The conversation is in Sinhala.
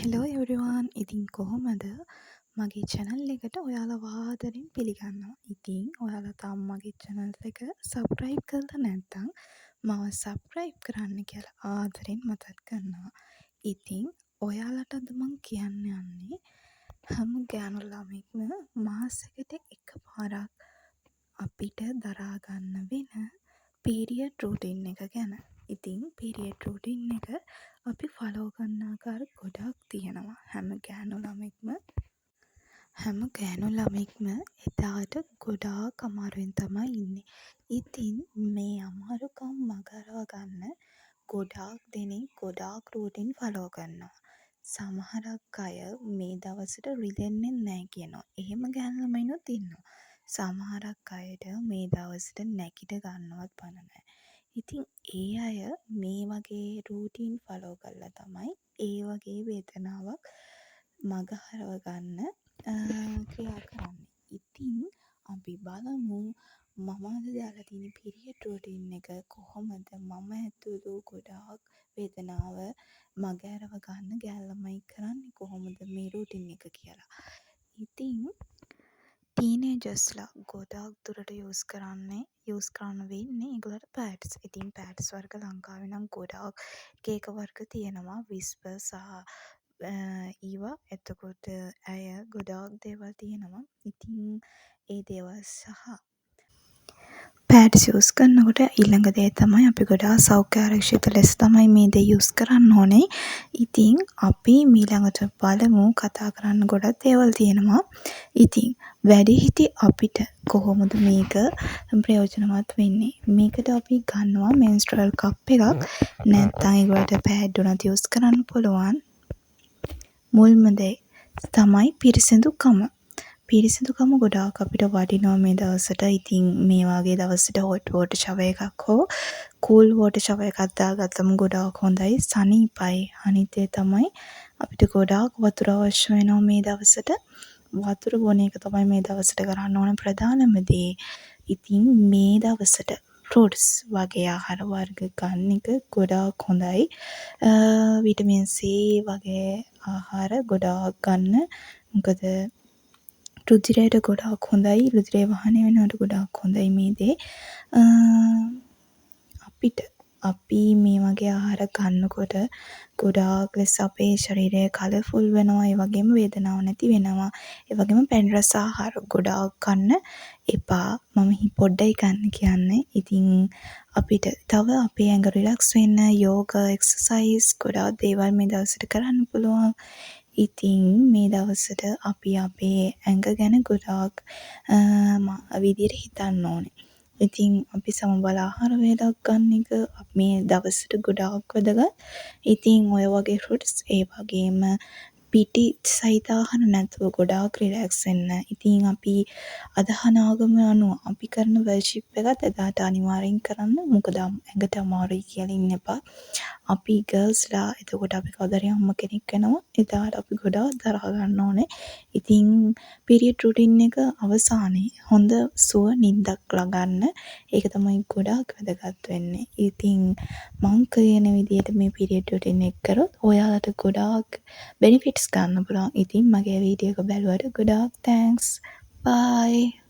හෙලෝ එවරිවාන් ඉතින් කොහොමද මගේ චැනල් එකට ඔයාලා ආදරෙන් පිළිගන්නවා. ඉතින් ඔයාලා තාම මගේ චැනල් එක සබ්ස්ක්‍රයිබ් කරලා නැත්නම් මාව සබ්ස්ක්‍රයිබ් කරන්න කියලා ආදරෙන් මතක් කරනවා. ඉතින් ඔයාලට අද මං කියන්න යන්නේ හැම ගෑනු ළමෙක්ම මාසෙකට එකපාරක් අපිට දරා ගන්න වෙන පීරියඩ් රූටින් එක ගැන. ඉතින් පීරියඩ් රූටින් එක අපි ෆලෝ කරන ආකාර ගොඩක් තියෙනවා. හැම ගෑනු ළමෙක්ම එදාට ගොඩාක් අමාරුවෙන් තමයි ඉන්නේ. ඉතින් මේ අමාරුකම් මගහරවා ගන්න ගොඩාක් දෙනෙක් ගොඩාක් රූටින් ෆලෝ කරනවා. සමහරක් අය මේ දවසට රිදෙන්නේ නැහැ කියනවා. එහෙම ගෑනු ළමයිනුත් ඉන්නවා. සමහරක් අයට මේ දවසට නැගිට ගන්නවත් බන නැහැ. ඉතින් ඒ අය මේ වගේ රූටින් ෆලෝ කරලා තමයි ඒ වගේ වේදනාවක් මගහරව ගන්න ක්‍රියා කරන්නේ. ඉතින් අපි බලමු මම අද දාලා තියෙන පීරියඩ් රූටින් එක කොහොමද මම ඇතුළු ගොඩාක් වේදනාව මගහැරව ගන්න ගෑනු ළමයි කරන්නේ කොහොමද මේ රූටින් එක කියලා. ඉතින් ටීනේජර්ස්ලා ගොඩාක් දුරට යූස් කරන්න වෙන්නේ ඒගොල්ලන්ට පෑඩ්ස්. ඉතින් පෑඩ්ස් වර්ග ලංකාවේ නම් ගොඩාක් එක වර්ග තියෙනවා. විස්පර් සහ ඊවා. එතකොට ඇය ගොඩාක් දේවල් තියෙනවා. ඉතින් ඒ දේවල් සහ පෑඩ්ස් යූස් කරනකොට ඊළඟ දේ තමයි අපි ගොඩාක් සෞඛ්‍ය ආරක්ෂිත ලෙස තමයි මේ දේ යූස් කරන්න ඕනේ. ඉතින් අපි ඊළඟට බලමු කතා කරන්න ගොඩක් දේවල් තියෙනවා. ඉතින් වැඩිහිටි අපිට කොහොමද මේක ප්‍රයෝජනවත් වෙන්නේ? මේකට අපි ගන්නවා මෙන්ස්ට්‍රල් කප් එකක්. නැත්නම් ඒකට පෑඩ් උනත් යූස් කරන්න පුළුවන්. මුල්ම දේ තමයි පිරිසිදුකම. පිරිසිදුකම ගොඩාක් අපිට වටිනවා මේ දවසට. ඉතින් මේ වගේ දවසට හොට් වෝටර් ෂවර් එකක් හෝ කූල් වෝටර් ෂවර් එකක් දාගත්තම ගොඩාක් හොඳයි. සනීපයි. අනිත් දේ තමයි අපිට ගොඩාක් වතුර අවශ්‍ය වෙනවා මේ දවසට. වතුර බොන එක තමයි මේ දවසට කරන්න ඕන ප්‍රධානම දේ. ඉතින් මේ දවසට ෆෘට්ස් වගේ ආහාර වර්ග ගන්න එක ගොඩාක් හොඳයි. විටමින් C වගේ ආහාර ගොඩාක් ගන්න. මොකද රුධිරයට ගොඩාක් හොඳයි. රුධිරය වහනය වෙනවට ගොඩාක් හොඳයි මේ දේ. අපි මේ වගේ ආහාර ගන්නකොට ගොඩාක් ලෙස අපේ ශරීරය කලර්ෆුල් වෙනවා. ඒ වගේම වේදනාවක් නැති වෙනවා. ඒ වගේම පැණි රස ආහාර ගොඩාක් ගන්න එපා. මම පොඩ්ඩයි ගන්න කියන්නේ. ඉතින් අපිට තව අපේ ඇඟ රිලැක්ස් වෙන්න යෝගා එක්සර්සයිස් ගොඩාක් දේවල් මේ දවස්වල කරන්න පුළුවන්. ඉතින් මේ දවස්වල අපි අපේ ඇඟ ගැන ගොඩාක් විදියට හිතන්න ඕනේ. ඉතින් අපි සමබල ආහාර වේලක් ගන්න එක මේ දවසට ගොඩාක් වැදගත්. ඉතින් ඔය වගේ ෆෘට්ස් ඒ වගේම පිටි සහිත ආහාර නැතුව ගොඩාක් රිලැක්ස් වෙන්න. ඉතින් අපි අදහන ආගම අනුව අපි කරන වර්ෂිප් එකත් එදාට අනිවාර්යෙන් කරන්න. මොකද ඇඟට අමාරුයි කියලා ඉන්න එපා. අපි ගර්ල්ස්ලා එතකොට අපි කවදාරි අම්ම කෙනෙක් වෙනවා. එදාට අපි ගොඩාක් දරා ගන්න ඕනේ. ඉතින් පීරියඩ් රූටින් එක අවසානයේ හොඳ සුව නිින්දක් ලගන්න. ඒක තමයි ගොඩාක් වැදගත් වෙන්නේ. ඉතින් මං කියන විදිහට මේ පීරියඩ් රූටින් එක කරොත් ඔයාලට ගොඩාක් බෙනිෆිට්ස් ගන්න පුළුවන්. ඉතින් මගේ වීඩියෝ එක බැලුවට ගොඩාක් තෑන්ක්ස්. බයි.